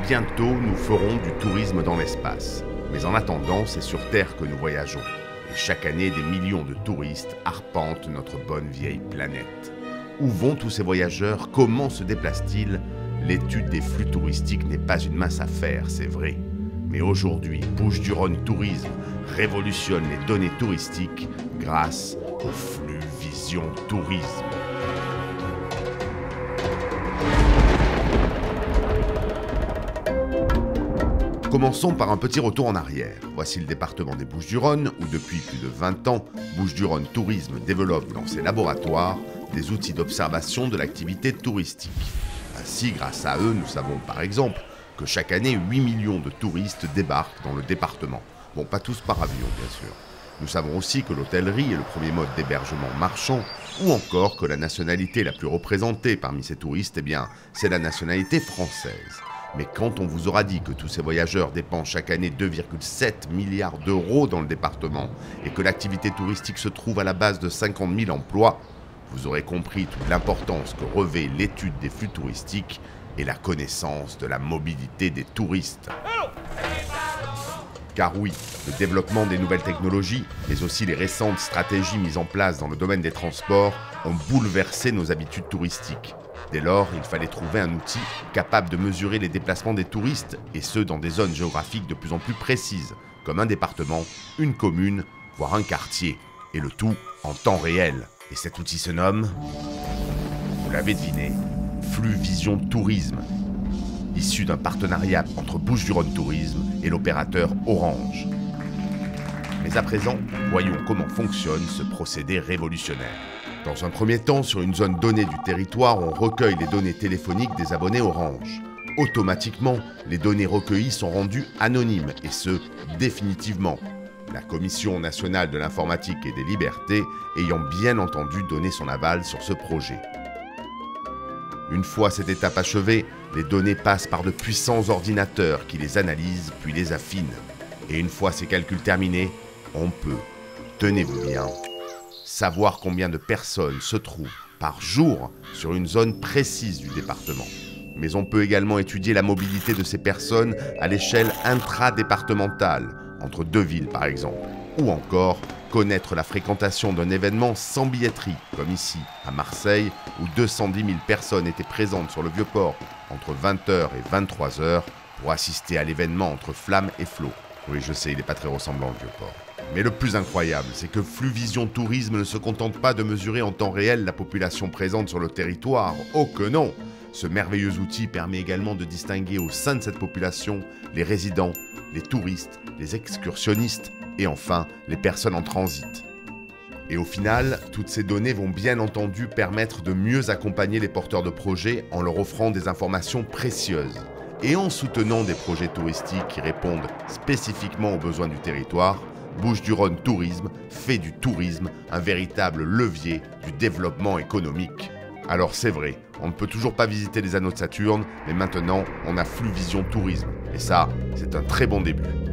bientôt nous ferons du tourisme dans l'espace. Mais en attendant, c'est sur Terre que nous voyageons. Et chaque année, des millions de touristes arpentent notre bonne vieille planète. Où vont tous ces voyageurs? Comment se déplacent-ils? L'étude des flux touristiques n'est pas une mince affaire, c'est vrai. Mais aujourd'hui, Bouches-du-Rhône Tourisme révolutionne les données touristiques grâce au flux Vision Tourisme. Commençons par un petit retour en arrière. Voici le département des Bouches-du-Rhône où depuis plus de 20 ans, Bouches-du-Rhône Tourisme développe dans ses laboratoires des outils d'observation de l'activité touristique. Ainsi, grâce à eux, nous savons par exemple que chaque année 8 millions de touristes débarquent dans le département. Bon, pas tous par avion bien sûr. Nous savons aussi que l'hôtellerie est le premier mode d'hébergement marchand, ou encore que la nationalité la plus représentée parmi ces touristes, eh bien, c'est la nationalité française. Mais quand on vous aura dit que tous ces voyageurs dépensent chaque année 2,7 milliards d'euros dans le département et que l'activité touristique se trouve à la base de 50 000 emplois, vous aurez compris toute l'importance que revêt l'étude des flux touristiques et la connaissance de la mobilité des touristes. Car oui, le développement des nouvelles technologies, mais aussi les récentes stratégies mises en place dans le domaine des transports, ont bouleversé nos habitudes touristiques. Dès lors, il fallait trouver un outil capable de mesurer les déplacements des touristes, et ce dans des zones géographiques de plus en plus précises, comme un département, une commune, voire un quartier, et le tout en temps réel. Et cet outil se nomme, vous l'avez deviné, Flux Vision Tourisme, issu d'un partenariat entre Bouches-du-Rhône Tourisme et l'opérateur Orange. Mais à présent, voyons comment fonctionne ce procédé révolutionnaire. Dans un premier temps, sur une zone donnée du territoire, on recueille les données téléphoniques des abonnés Orange. Automatiquement, les données recueillies sont rendues anonymes, et ce, définitivement. La Commission nationale de l'informatique et des libertés ayant bien entendu donné son aval sur ce projet. Une fois cette étape achevée, les données passent par de puissants ordinateurs qui les analysent puis les affinent. Et une fois ces calculs terminés, on peut, tenez-vous bien, savoir combien de personnes se trouvent par jour sur une zone précise du département. Mais on peut également étudier la mobilité de ces personnes à l'échelle intradépartementale, entre deux villes par exemple, ou encore connaître la fréquentation d'un événement sans billetterie, comme ici, à Marseille, où 210 000 personnes étaient présentes sur le Vieux-Port entre 20h et 23h pour assister à l'événement entre Flamme et Flot. Oui, je sais, il n'est pas très ressemblant le Vieux-Port. Mais le plus incroyable, c'est que Flux Vision Tourisme ne se contente pas de mesurer en temps réel la population présente sur le territoire. Oh que non! Ce merveilleux outil permet également de distinguer au sein de cette population les résidents, les touristes, les excursionnistes et enfin les personnes en transit. Et au final, toutes ces données vont bien entendu permettre de mieux accompagner les porteurs de projets en leur offrant des informations précieuses et en soutenant des projets touristiques qui répondent spécifiquement aux besoins du territoire. Bouches-du-Rhône Tourisme fait du tourisme un véritable levier du développement économique. Alors c'est vrai, on ne peut toujours pas visiter les anneaux de Saturne, mais maintenant on a Flux Vision Tourisme. Et ça, c'est un très bon début.